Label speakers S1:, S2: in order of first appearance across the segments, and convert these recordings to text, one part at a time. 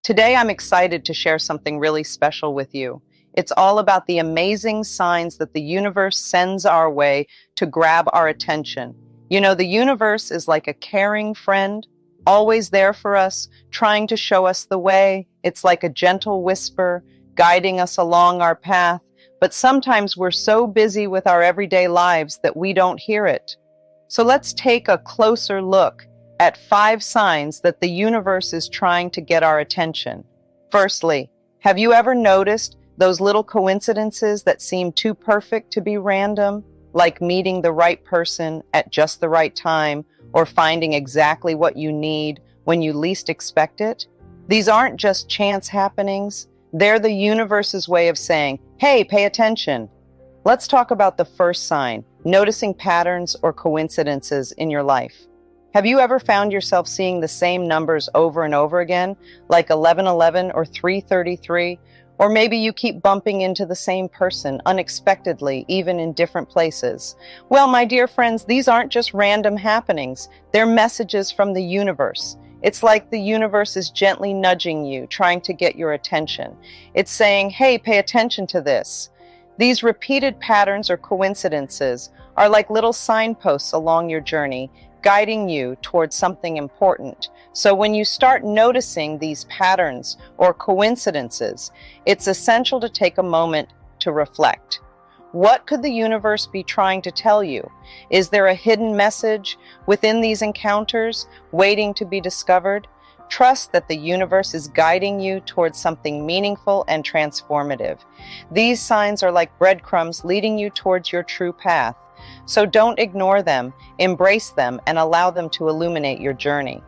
S1: Today, I'm excited to share something really special with you. It's all about the amazing signs that the universe sends our way to grab our attention. You know, the universe is like a caring friend, always there for us, trying to show us the way. It's like a gentle whisper, guiding us along our path. But sometimes we're so busy with our everyday lives that we don't hear it. So let's take a closer look at 5 signs that the universe is trying to get our attention. Firstly, have you ever noticed those little coincidences that seem too perfect to be random, like meeting the right person at just the right time or finding exactly what you need when you least expect it? These aren't just chance happenings. They're the universe's way of saying, hey, pay attention. Let's talk about the first sign, noticing patterns or coincidences in your life. Have you ever found yourself seeing the same numbers over and over again, like 1111 or 333? Or maybe you keep bumping into the same person unexpectedly, even in different places. Well, my dear friends, these aren't just random happenings. They're messages from the universe. It's like the universe is gently nudging you, trying to get your attention. It's saying, hey, pay attention to this. These repeated patterns or coincidences are like little signposts along your journey, guiding you towards something important. So when you start noticing these patterns or coincidences, it's essential to take a moment to reflect. What could the universe be trying to tell you? Is there a hidden message within these encounters waiting to be discovered? Trust that the universe is guiding you towards something meaningful and transformative. These signs are like breadcrumbs leading you towards your true path. So don't ignore them, embrace them, and allow them to illuminate your journey.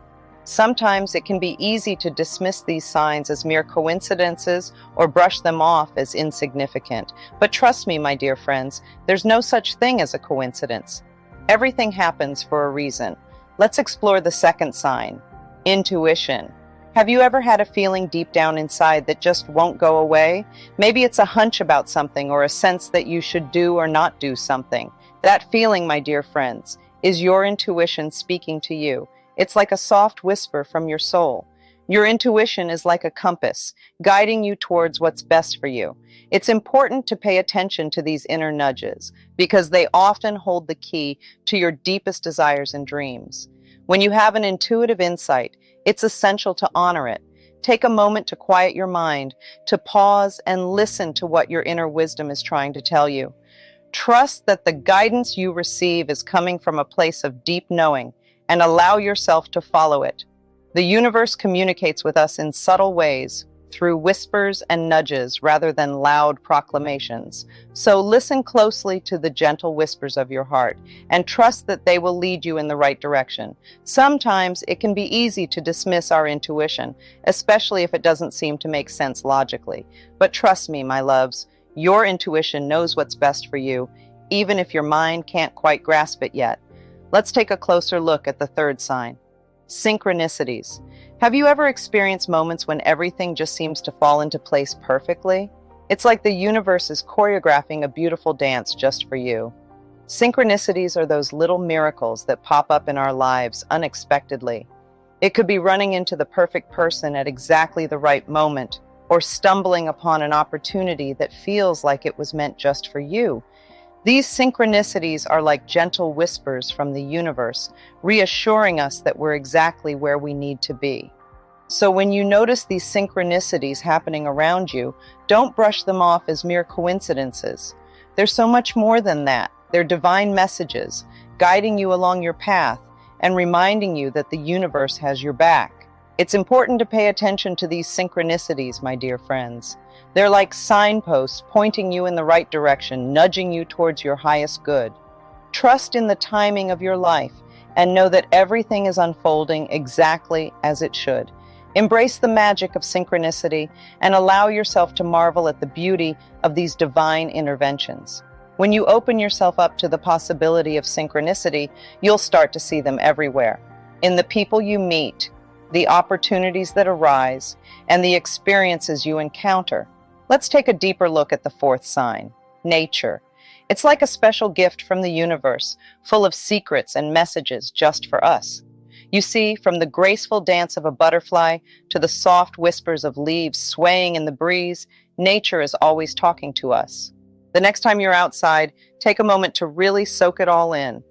S1: Sometimes it can be easy to dismiss these signs as mere coincidences or brush them off as insignificant. But trust me, my dear friends, there's no such thing as a coincidence. Everything happens for a reason. Let's explore the second sign, intuition. Have you ever had a feeling deep down inside that just won't go away? Maybe it's a hunch about something or a sense that you should do or not do something. That feeling, my dear friends, is your intuition speaking to you. It's like a soft whisper from your soul. Your intuition is like a compass, guiding you towards what's best for you. It's important to pay attention to these inner nudges because they often hold the key to your deepest desires and dreams. When you have an intuitive insight, it's essential to honor it. Take a moment to quiet your mind, to pause and listen to what your inner wisdom is trying to tell you. Trust that the guidance you receive is coming from a place of deep knowing and allow yourself to follow it. The universe communicates with us in subtle ways through whispers and nudges rather than loud proclamations. So listen closely to the gentle whispers of your heart and trust that they will lead you in the right direction. Sometimes it can be easy to dismiss our intuition, especially if it doesn't seem to make sense logically. But trust me, my loves, your intuition knows what's best for you, even if your mind can't quite grasp it yet. Let's take a closer look at the third sign, synchronicities. Have you ever experienced moments when everything just seems to fall into place perfectly? It's like the universe is choreographing a beautiful dance just for you. Synchronicities are those little miracles that pop up in our lives unexpectedly. It could be running into the perfect person at exactly the right moment, or stumbling upon an opportunity that feels like it was meant just for you. These synchronicities are like gentle whispers from the universe, reassuring us that we're exactly where we need to be. So when you notice these synchronicities happening around you, don't brush them off as mere coincidences. They're so much more than that. They're divine messages, guiding you along your path and reminding you that the universe has your back. It's important to pay attention to these synchronicities, my dear friends. They're like signposts pointing you in the right direction, nudging you towards your highest good. Trust in the timing of your life and know that everything is unfolding exactly as it should. Embrace the magic of synchronicity and allow yourself to marvel at the beauty of these divine interventions. When you open yourself up to the possibility of synchronicity, you'll start to see them everywhere. In the people you meet, the opportunities that arise, and the experiences you encounter. Let's take a deeper look at the fourth sign, nature. It's like a special gift from the universe, full of secrets and messages just for us. You see, from the graceful dance of a butterfly to the soft whispers of leaves swaying in the breeze, nature is always talking to us. The next time you're outside, take a moment to really soak it all in.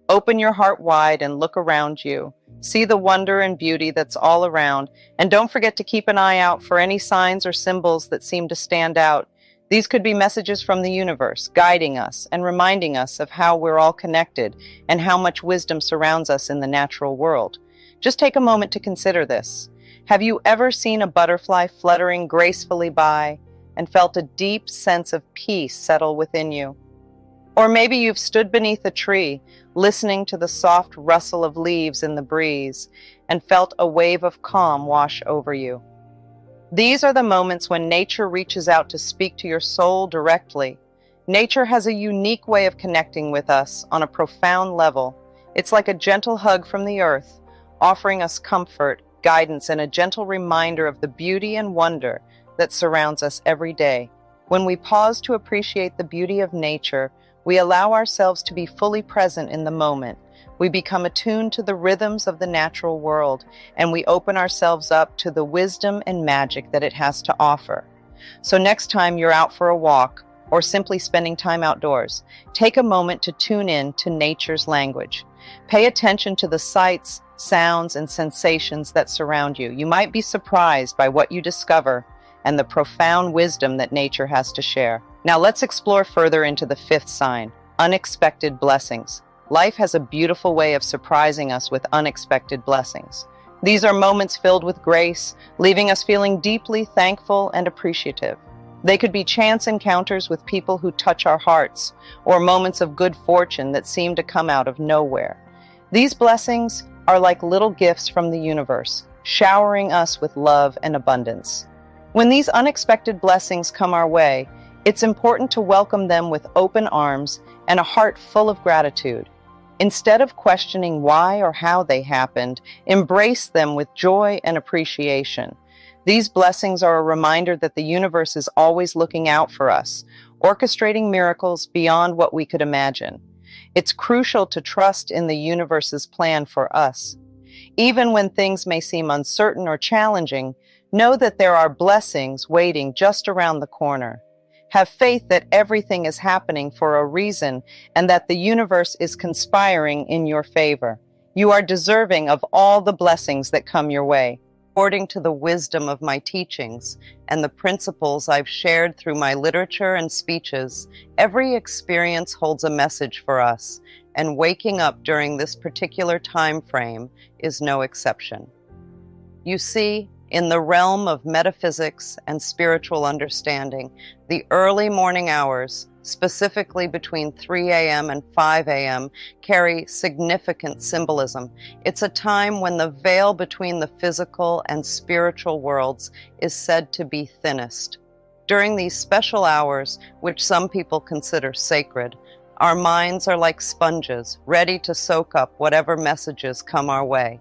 S1: Open your heart wide and look around you. See the wonder and beauty that's all around, and don't forget to keep an eye out for any signs or symbols that seem to stand out. These could be messages from the universe, guiding us and reminding us of how we're all connected and how much wisdom surrounds us in the natural world. Just take a moment to consider this. Have you ever seen a butterfly fluttering gracefully by and felt a deep sense of peace settle within you? Or maybe you've stood beneath a tree, listening to the soft rustle of leaves in the breeze, and felt a wave of calm wash over you. These are the moments when nature reaches out to speak to your soul directly. Nature has a unique way of connecting with us on a profound level. It's like a gentle hug from the earth, offering us comfort, guidance, and a gentle reminder of the beauty and wonder that surrounds us every day. When we pause to appreciate the beauty of nature, we allow ourselves to be fully present in the moment. We become attuned to the rhythms of the natural world, and we open ourselves up to the wisdom and magic that it has to offer. So next time you're out for a walk or simply spending time outdoors, take a moment to tune in to nature's language. Pay attention to the sights, sounds, and sensations that surround you. You might be surprised by what you discover and the profound wisdom that nature has to share. Now let's explore further into the fifth sign, unexpected blessings. Life has a beautiful way of surprising us with unexpected blessings. These are moments filled with grace, leaving us feeling deeply thankful and appreciative. They could be chance encounters with people who touch our hearts, or moments of good fortune that seem to come out of nowhere. These blessings are like little gifts from the universe, showering us with love and abundance. When these unexpected blessings come our way, it's important to welcome them with open arms and a heart full of gratitude. Instead of questioning why or how they happened, embrace them with joy and appreciation. These blessings are a reminder that the universe is always looking out for us, orchestrating miracles beyond what we could imagine. It's crucial to trust in the universe's plan for us. Even when things may seem uncertain or challenging, know that there are blessings waiting just around the corner. Have faith that everything is happening for a reason and that the universe is conspiring in your favor. You are deserving of all the blessings that come your way. According to the wisdom of my teachings and the principles I've shared through my literature and speeches, every experience holds a message for us, and waking up during this particular time frame is no exception. You see, in the realm of metaphysics and spiritual understanding, the early morning hours, specifically between 3 a.m. and 5 a.m., carry significant symbolism. It's a time when the veil between the physical and spiritual worlds is said to be thinnest. During these special hours, which some people consider sacred, our minds are like sponges, ready to soak up whatever messages come our way.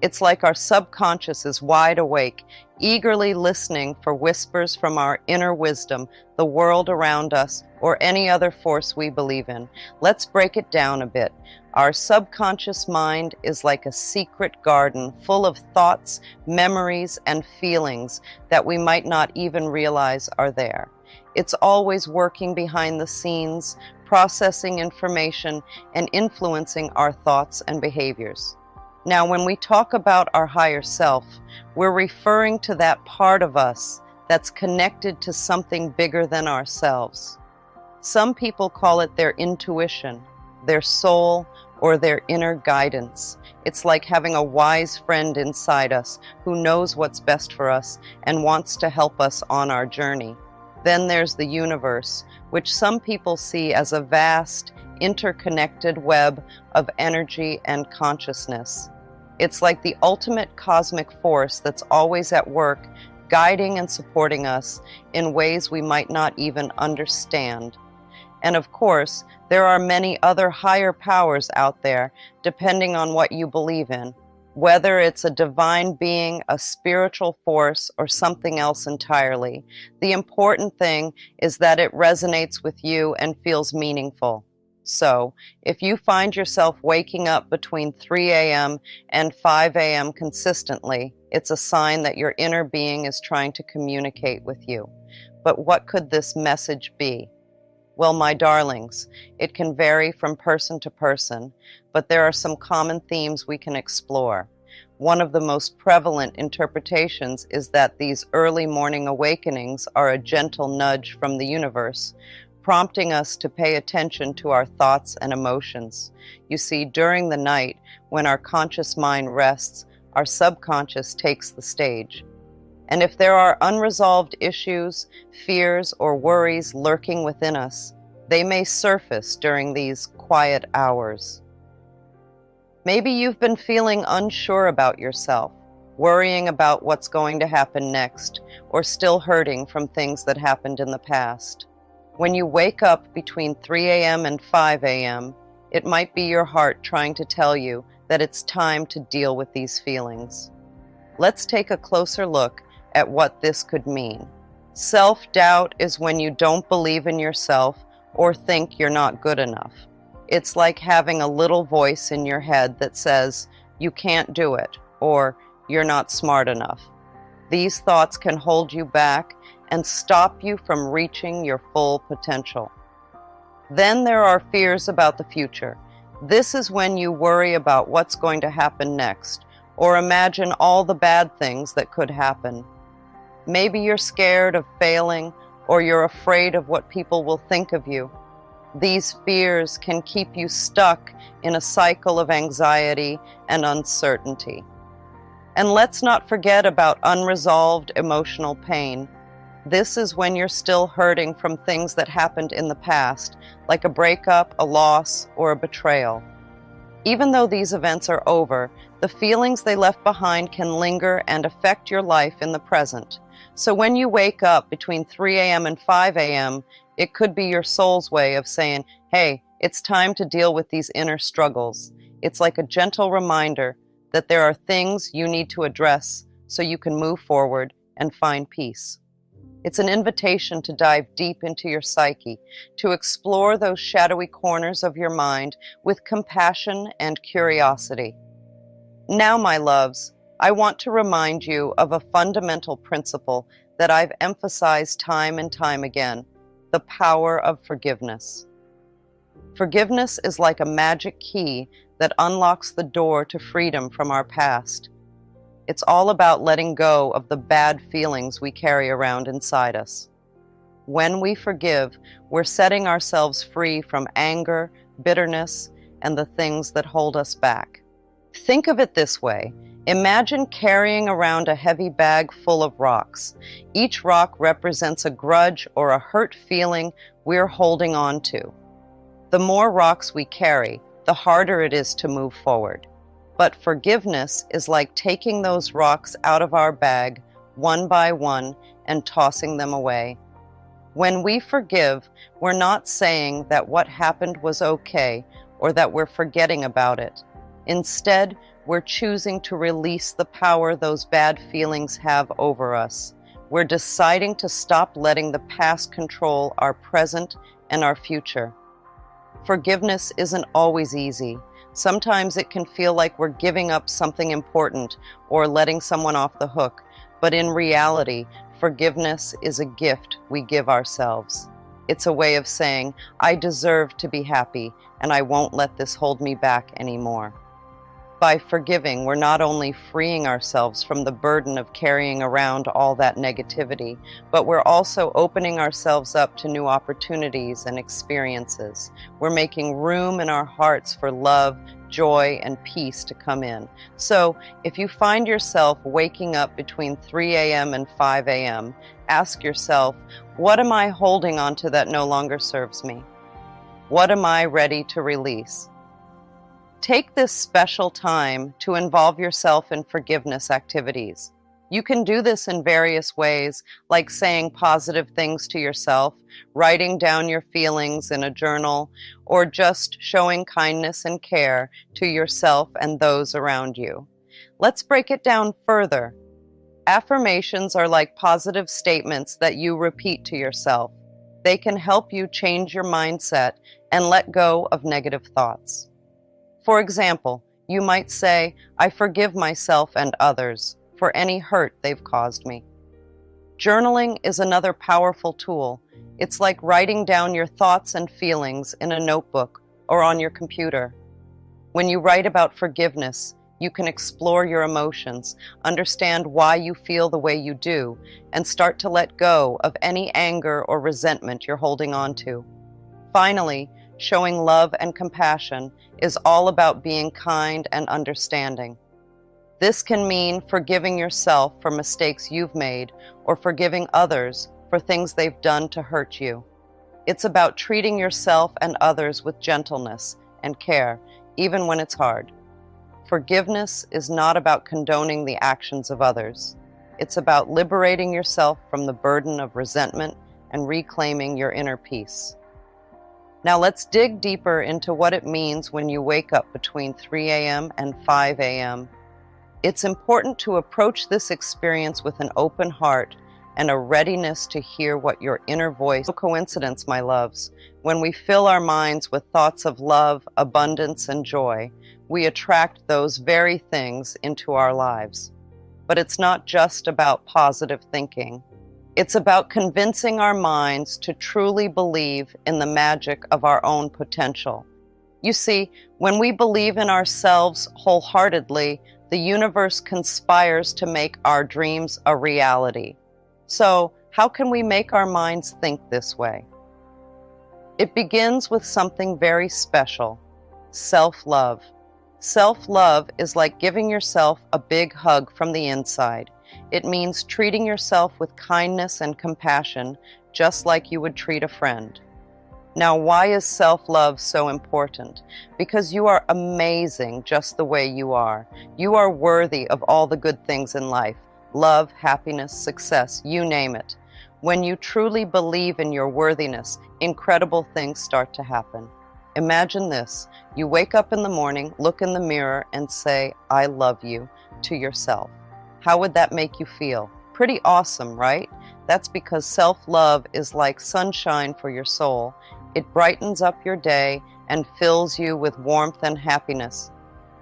S1: It's like our subconscious is wide awake, eagerly listening for whispers from our inner wisdom, the world around us, or any other force we believe in. Let's break it down a bit. Our subconscious mind is like a secret garden full of thoughts, memories, and feelings that we might not even realize are there. It's always working behind the scenes, processing information, and influencing our thoughts and behaviors. Now, when we talk about our higher self, we're referring to that part of us that's connected to something bigger than ourselves. Some people call it their intuition, their soul, or their inner guidance. It's like having a wise friend inside us who knows what's best for us and wants to help us on our journey. Then there's the universe, which some people see as a vast, interconnected web of energy and consciousness. It's like the ultimate cosmic force that's always at work, guiding and supporting us in ways we might not even understand. And of course, there are many other higher powers out there, depending on what you believe in, whether it's a divine being, a spiritual force, or something else entirely. The important thing is that it resonates with you and feels meaningful. So, if you find yourself waking up between 3 a.m. and 5 a.m. consistently, it's a sign that your inner being is trying to communicate with you. But what could this message be? Well, my darlings, it can vary from person to person, but there are some common themes we can explore. One of the most prevalent interpretations is that these early morning awakenings are a gentle nudge from the universe, prompting us to pay attention to our thoughts and emotions. You see, during the night, when our conscious mind rests, our subconscious takes the stage. And if there are unresolved issues, fears, or worries lurking within us, they may surface during these quiet hours. Maybe you've been feeling unsure about yourself, worrying about what's going to happen next, or still hurting from things that happened in the past. When you wake up between 3 a.m. and 5 a.m., it might be your heart trying to tell you that it's time to deal with these feelings. Let's take a closer look at what this could mean. Self-doubt is when you don't believe in yourself or think you're not good enough. It's like having a little voice in your head that says, you can't do it, or you're not smart enough. These thoughts can hold you back and stop you from reaching your full potential. Then there are fears about the future. This is when you worry about what's going to happen next, or imagine all the bad things that could happen. Maybe you're scared of failing, or you're afraid of what people will think of you. These fears can keep you stuck in a cycle of anxiety and uncertainty. And let's not forget about unresolved emotional pain. This is when you're still hurting from things that happened in the past, like a breakup, a loss, or a betrayal. Even though these events are over, the feelings they left behind can linger and affect your life in the present. So when you wake up between 3 a.m. and 5 a.m., it could be your soul's way of saying, hey, it's time to deal with these inner struggles. It's like a gentle reminder that there are things you need to address so you can move forward and find peace. It's an invitation to dive deep into your psyche, to explore those shadowy corners of your mind with compassion and curiosity. Now, my loves, I want to remind you of a fundamental principle that I've emphasized time and time again: the power of forgiveness. Forgiveness is like a magic key that unlocks the door to freedom from our past. It's all about letting go of the bad feelings we carry around inside us. When we forgive, we're setting ourselves free from anger, bitterness, and the things that hold us back. Think of it this way. Imagine carrying around a heavy bag full of rocks. Each rock represents a grudge or a hurt feeling we're holding on to. The more rocks we carry, the harder it is to move forward. But forgiveness is like taking those rocks out of our bag, one by one, and tossing them away. When we forgive, we're not saying that what happened was okay or that we're forgetting about it. Instead, we're choosing to release the power those bad feelings have over us. We're deciding to stop letting the past control our present and our future. Forgiveness isn't always easy. Sometimes it can feel like we're giving up something important or letting someone off the hook. But in reality, forgiveness is a gift we give ourselves. It's a way of saying, I deserve to be happy, and I won't let this hold me back anymore. By forgiving, we're not only freeing ourselves from the burden of carrying around all that negativity, but we're also opening ourselves up to new opportunities and experiences. We're making room in our hearts for love, joy, and peace to come in. So, if you find yourself waking up between 3 a.m. and 5 a.m., ask yourself, what am I holding on to that no longer serves me? What am I ready to release? Take this special time to involve yourself in forgiveness activities. You can do this in various ways, like saying positive things to yourself, writing down your feelings in a journal, or just showing kindness and care to yourself and those around you. Let's break it down further. Affirmations are like positive statements that you repeat to yourself. They can help you change your mindset and let go of negative thoughts. For example, you might say, I forgive myself and others for any hurt they've caused me. Journaling is another powerful tool. It's like writing down your thoughts and feelings in a notebook or on your computer. When you write about forgiveness, you can explore your emotions, understand why you feel the way you do, and start to let go of any anger or resentment you're holding on to. Finally, showing love and compassion is all about being kind and understanding. This can mean forgiving yourself for mistakes you've made or forgiving others for things they've done to hurt you. It's about treating yourself and others with gentleness and care, even when it's hard. Forgiveness is not about condoning the actions of others. It's about liberating yourself from the burden of resentment and reclaiming your inner peace. Now let's dig deeper into what it means when you wake up between 3 a.m. and 5 a.m. It's important to approach this experience with an open heart and a readiness to hear what your inner voice. No coincidence, my loves. When we fill our minds with thoughts of love, abundance, and joy, we attract those very things into our lives. But it's not just about positive thinking. It's about convincing our minds to truly believe in the magic of our own potential. You see, when we believe in ourselves wholeheartedly, the universe conspires to make our dreams a reality. So, how can we make our minds think this way? It begins with something very special: self-love. Self-love is like giving yourself a big hug from the inside. It means treating yourself with kindness and compassion, just like you would treat a friend. Now, why is self-love so important? Because you are amazing just the way you are. You are worthy of all the good things in life: love, happiness, success, you name it. When you truly believe in your worthiness, incredible things start to happen. Imagine this: you wake up in the morning, look in the mirror, and say, I love you, to yourself. How would that make you feel? Pretty awesome, right? That's because self-love is like sunshine for your soul. It brightens up your day and fills you with warmth and happiness.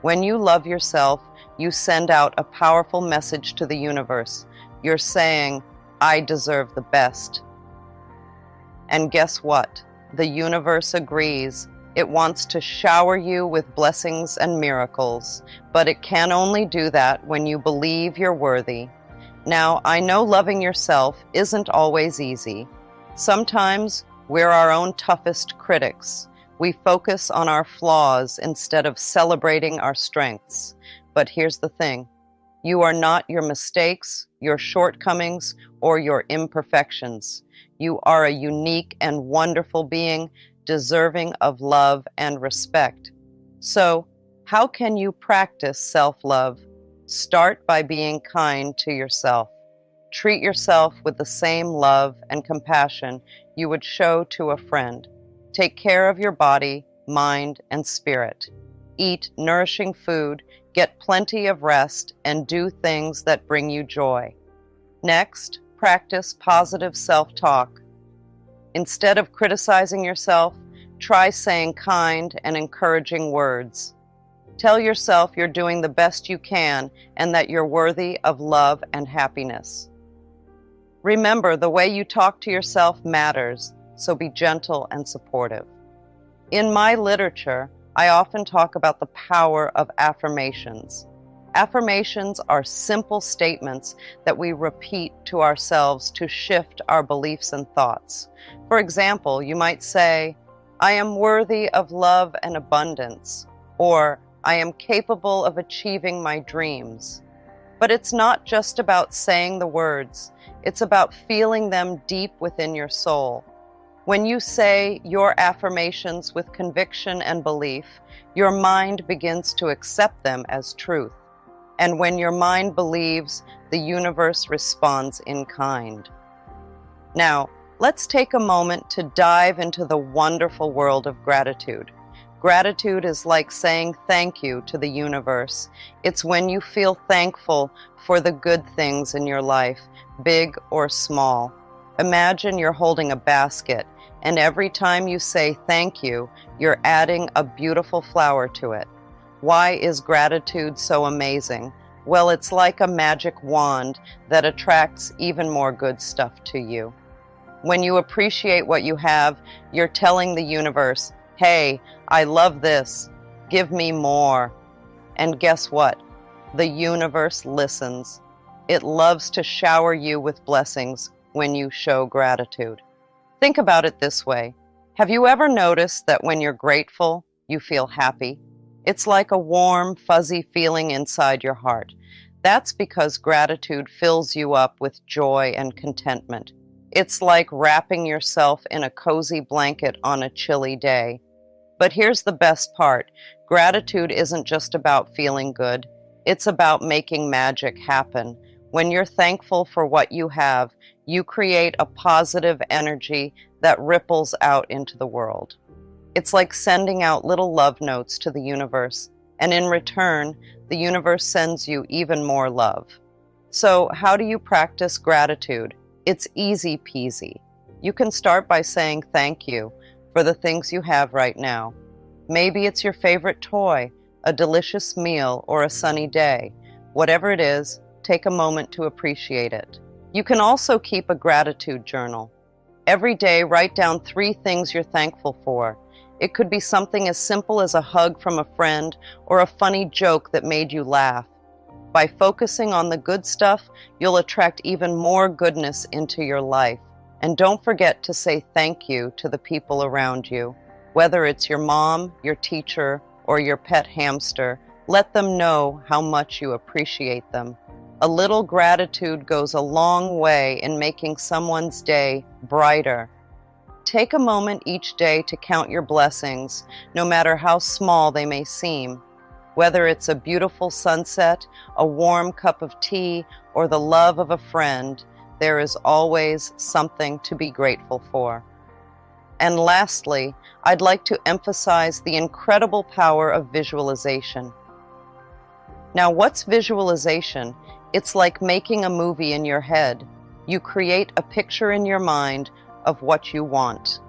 S1: When you love yourself, you send out a powerful message to the universe. You're saying, I deserve the best. And guess what? The universe agrees. It wants to shower you with blessings and miracles, but it can only do that when you believe you're worthy. Now, I know loving yourself isn't always easy. Sometimes we're our own toughest critics. We focus on our flaws instead of celebrating our strengths. But here's the thing: you are not your mistakes, your shortcomings, or your imperfections. You are a unique and wonderful being, deserving of love and respect. So, how can you practice self-love? Start by being kind to yourself. Treat yourself with the same love and compassion you would show to a friend. Take care of your body, mind, and spirit. Eat nourishing food, get plenty of rest, and do things that bring you joy. Next, practice positive self-talk. Instead of criticizing yourself, try saying kind and encouraging words. Tell yourself you're doing the best you can and that you're worthy of love and happiness. Remember, the way you talk to yourself matters, so be gentle and supportive. In my literature, I often talk about the power of affirmations. Affirmations are simple statements that we repeat to ourselves to shift our beliefs and thoughts. For example, you might say, I am worthy of love and abundance, or I am capable of achieving my dreams. But it's not just about saying the words, it's about feeling them deep within your soul. When you say your affirmations with conviction and belief, your mind begins to accept them as truth. And when your mind believes, the universe responds in kind. Now, let's take a moment to dive into the wonderful world of gratitude. Gratitude is like saying thank you to the universe. It's when you feel thankful for the good things in your life, big or small. Imagine you're holding a basket And every time you say thank you, you're adding a beautiful flower to it. Why is gratitude so amazing? Well, it's like a magic wand that attracts even more good stuff to you. When you appreciate what you have, you're telling the universe, hey, I love this. Give me more. And guess what? The universe listens. It loves to shower you with blessings when you show gratitude. Think about it this way. Have you ever noticed that when you're grateful, you feel happy? It's like a warm, fuzzy feeling inside your heart. That's because gratitude fills you up with joy and contentment. It's like wrapping yourself in a cozy blanket on a chilly day. But here's the best part. Gratitude isn't just about feeling good. It's about making magic happen. When you're thankful for what you have, you create a positive energy that ripples out into the world. It's like sending out little love notes to the universe, and in return, the universe sends you even more love. So, how do you practice gratitude? It's easy peasy. You can start by saying thank you for the things you have right now. Maybe it's your favorite toy, a delicious meal, or a sunny day. Whatever it is, take a moment to appreciate it. You can also keep a gratitude journal. Every day, write down 3 things you're thankful for. It could be something as simple as a hug from a friend or a funny joke that made you laugh. By focusing on the good stuff, you'll attract even more goodness into your life. And don't forget to say thank you to the people around you. Whether it's your mom, your teacher, or your pet hamster, let them know how much you appreciate them. A little gratitude goes a long way in making someone's day brighter. Take a moment each day to count your blessings, no matter how small they may seem. Whether it's a beautiful sunset, a warm cup of tea, or the love of a friend, there is always something to be grateful for. And lastly, I'd like to emphasize the incredible power of visualization. Now, what's visualization? It's like making a movie in your head. You create a picture in your mind of what you want.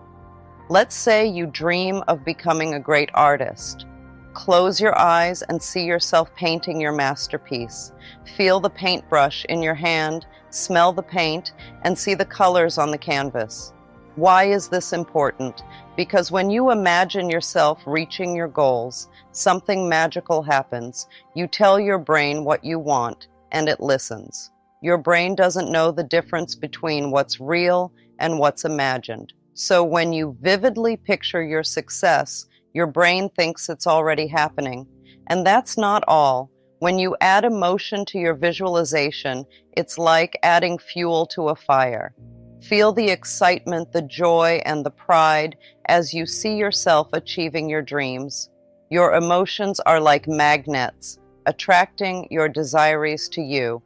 S1: Let's say you dream of becoming a great artist. Close your eyes and see yourself painting your masterpiece. Feel the paintbrush in your hand, smell the paint, and see the colors on the canvas. Why is this important? Because when you imagine yourself reaching your goals, something magical happens. You tell your brain what you want, and it listens. Your brain doesn't know the difference between what's real and what's imagined. So when you vividly picture your success, your brain thinks it's already happening. And that's not all. When you add emotion to your visualization, it's like adding fuel to a fire. Feel the excitement, the joy, and the pride as you see yourself achieving your dreams. Your emotions are like magnets, attracting your desires to you.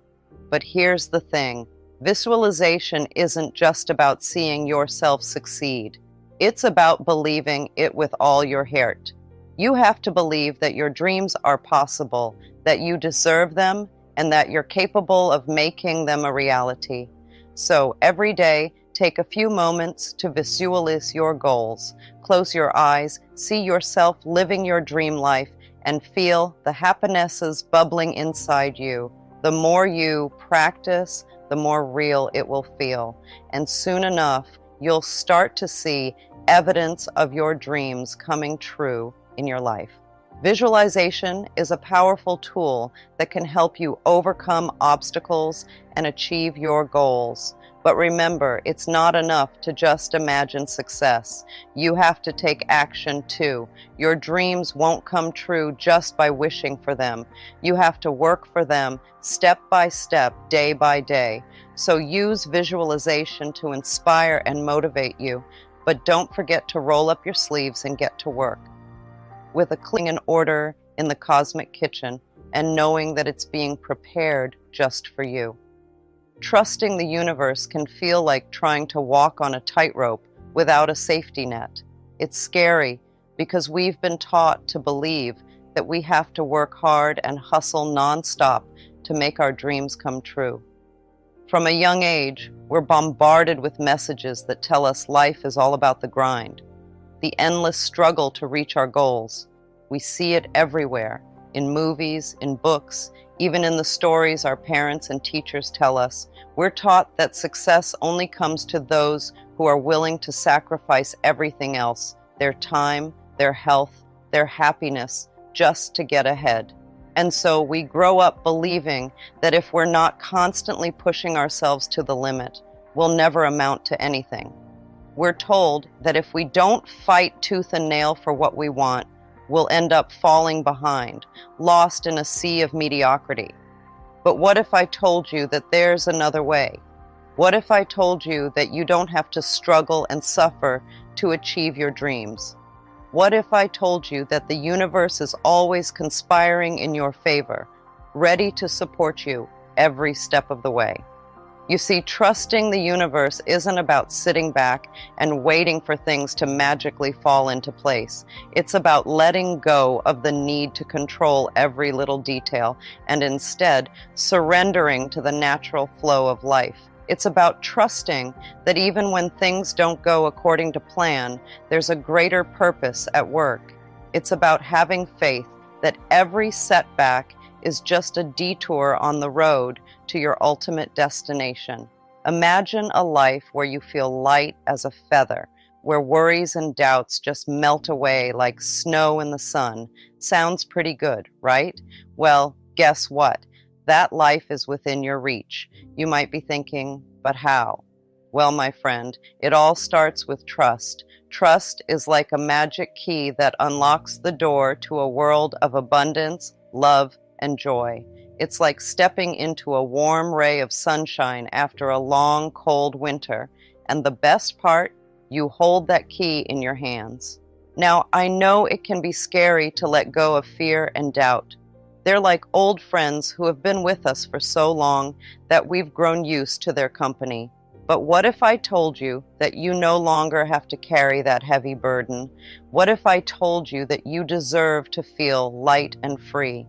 S1: But here's the thing. Visualization isn't just about seeing yourself succeed. It's about believing it with all your heart. You have to believe that your dreams are possible, that you deserve them, and that you're capable of making them a reality. So every day, take a few moments to visualize your goals. Close your eyes, see yourself living your dream life, and feel the happinesses bubbling inside you. The more you practice, the more real it will feel. And soon enough, you'll start to see evidence of your dreams coming true in your life. Visualization is a powerful tool that can help you overcome obstacles and achieve your goals. But remember, it's not enough to just imagine success. You have to take action too. Your dreams won't come true just by wishing for them. You have to work for them step by step, day by day. So use visualization to inspire and motivate you. But don't forget to roll up your sleeves and get to work. With a clean and order in the cosmic kitchen and knowing that it's being prepared just for you. Trusting the universe can feel like trying to walk on a tightrope without a safety net. It's scary because we've been taught to believe that we have to work hard and hustle nonstop to make our dreams come true. From a young age, we're bombarded with messages that tell us life is all about the grind, the endless struggle to reach our goals. We see it everywhere, in movies, in books, even in the stories our parents and teachers tell us. We're taught that success only comes to those who are willing to sacrifice everything else, their time, their health, their happiness, just to get ahead. And so we grow up believing that if we're not constantly pushing ourselves to the limit, we'll never amount to anything. We're told that if we don't fight tooth and nail for what we want, we'll end up falling behind, lost in a sea of mediocrity. But what if I told you that there's another way? What if I told you that you don't have to struggle and suffer to achieve your dreams? What if I told you that the universe is always conspiring in your favor, ready to support you every step of the way? You see, trusting the universe isn't about sitting back and waiting for things to magically fall into place. It's about letting go of the need to control every little detail and instead surrendering to the natural flow of life. It's about trusting that even when things don't go according to plan, there's a greater purpose at work. It's about having faith that every setback is just a detour on the road to your ultimate destination. Imagine a life where you feel light as a feather, where worries and doubts just melt away like snow in the sun. Sounds pretty good, right? Well, guess what? That life is within your reach. You might be thinking, but how? Well, my friend, it all starts with trust. Trust is like a magic key that unlocks the door to a world of abundance, love, and joy. It's like stepping into a warm ray of sunshine after a long, cold winter. And the best part, you hold that key in your hands. Now, I know it can be scary to let go of fear and doubt. They're like old friends who have been with us for so long that we've grown used to their company. But what if I told you that you no longer have to carry that heavy burden? What if I told you that you deserve to feel light and free?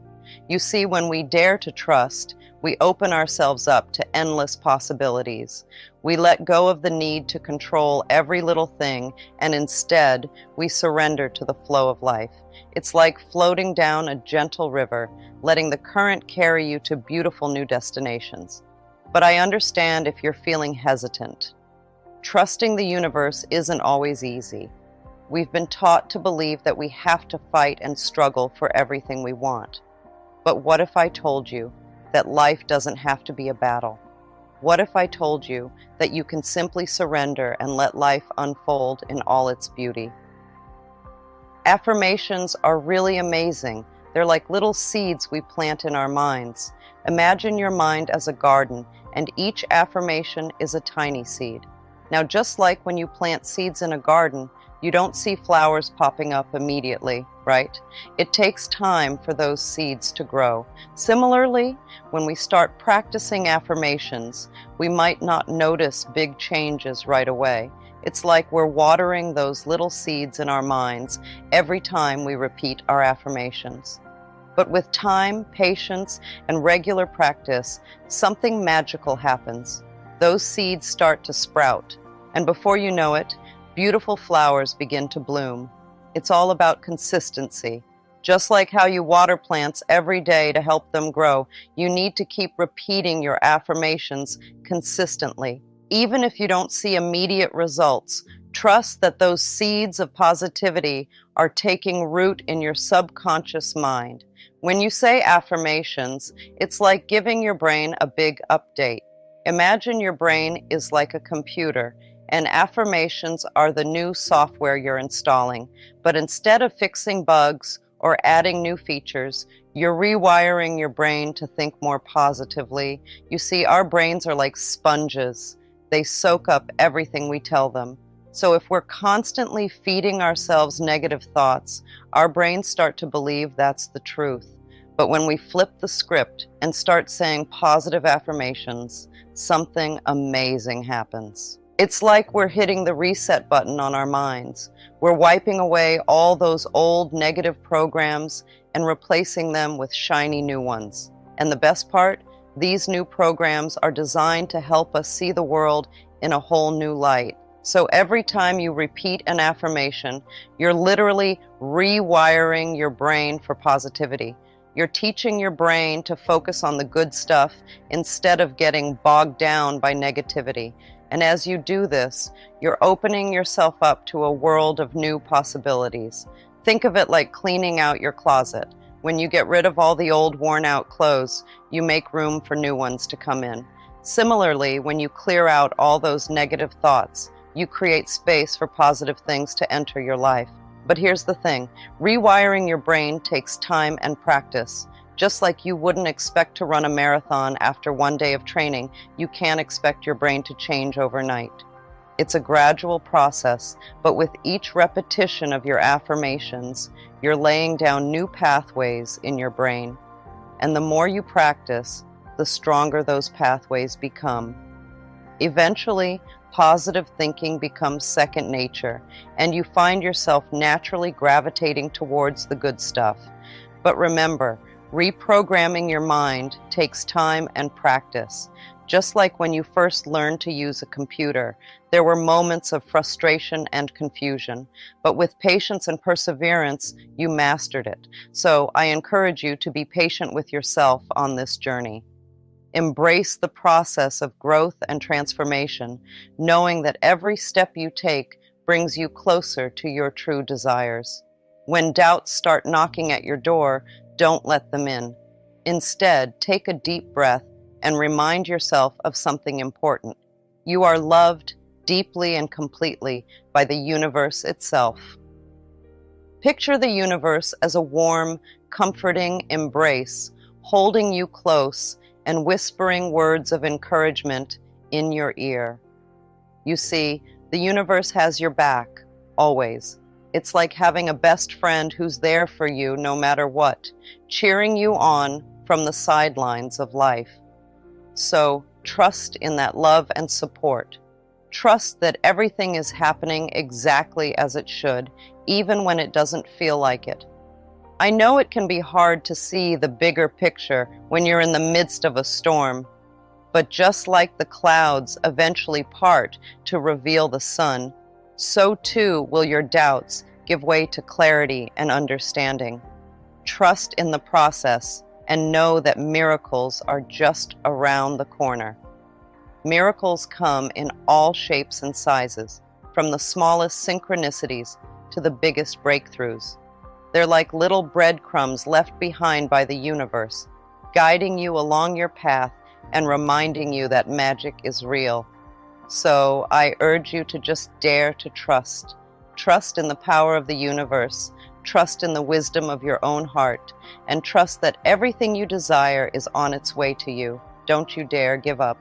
S1: You see, when we dare to trust, we open ourselves up to endless possibilities. We let go of the need to control every little thing, and instead, we surrender to the flow of life. It's like floating down a gentle river, letting the current carry you to beautiful new destinations. But I understand if you're feeling hesitant. Trusting the universe isn't always easy. We've been taught to believe that we have to fight and struggle for everything we want. But what if I told you that life doesn't have to be a battle? What if I told you that you can simply surrender and let life unfold in all its beauty? Affirmations are really amazing. They're like little seeds we plant in our minds. Imagine your mind as a garden, and each affirmation is a tiny seed. Now, just like when you plant seeds in a garden, you don't see flowers popping up immediately, right? It takes time for those seeds to grow. Similarly, when we start practicing affirmations, we might not notice big changes right away. It's like we're watering those little seeds in our minds every time we repeat our affirmations. But with time, patience, and regular practice, something magical happens. Those seeds start to sprout, and before you know it, beautiful flowers begin to bloom. It's all about consistency. Just like how you water plants every day to help them grow, you need to keep repeating your affirmations consistently. Even if you don't see immediate results, trust that those seeds of positivity are taking root in your subconscious mind. When you say affirmations, it's like giving your brain a big update. Imagine your brain is like a computer, and affirmations are the new software you're installing. But instead of fixing bugs or adding new features, you're rewiring your brain to think more positively. You see, our brains are like sponges. They soak up everything we tell them. So if we're constantly feeding ourselves negative thoughts, our brains start to believe that's the truth. But when we flip the script and start saying positive affirmations, something amazing happens. It's like we're hitting the reset button on our minds. We're wiping away all those old negative programs and replacing them with shiny new ones. And the best part, These new programs are designed to help us see the world in a whole new light. So every time you repeat an affirmation, you're literally rewiring your brain for positivity. You're teaching your brain to focus on the good stuff instead of getting bogged down by negativity. And as you do this, you're opening yourself up to a world of new possibilities. Think of it like cleaning out your closet. When you get rid of all the old worn-out clothes, you make room for new ones to come in. Similarly, when you clear out all those negative thoughts, you create space for positive things to enter your life. But here's the thing, rewiring your brain takes time and practice. Just like you wouldn't expect to run a marathon after one day of training, you can't expect your brain to change overnight. It's a gradual process, but with each repetition of your affirmations, you're laying down new pathways in your brain. And the more you practice, the stronger those pathways become. Eventually, positive thinking becomes second nature, and you find yourself naturally gravitating towards the good stuff. But remember, reprogramming your mind takes time and practice. Just like when you first learned to use a computer, there were moments of frustration and confusion, but with patience and perseverance, you mastered it. So I encourage you to be patient with yourself on this journey. Embrace the process of growth and transformation, knowing that every step you take brings you closer to your true desires. When doubts start knocking at your door, don't let them in. Instead, take a deep breath and remind yourself of something important. You are loved deeply and completely by the universe itself. Picture the universe as a warm, comforting embrace, holding you close and whispering words of encouragement in your ear. You see, the universe has your back, always. It's like having a best friend who's there for you no matter what, cheering you on from the sidelines of life. So trust in that love and support. Trust that everything is happening exactly as it should, even when it doesn't feel like it. I know it can be hard to see the bigger picture when you're in the midst of a storm, but just like the clouds eventually part to reveal the sun, so too will your doubts give way to clarity and understanding. Trust in the process and know that miracles are just around the corner. Miracles come in all shapes and sizes, from the smallest synchronicities to the biggest breakthroughs. They're like little breadcrumbs left behind by the universe, guiding you along your path and reminding you that magic is real. So I urge you to just dare to trust. Trust in the power of the universe, trust in the wisdom of your own heart, and trust that everything you desire is on its way to you. Don't you dare give up.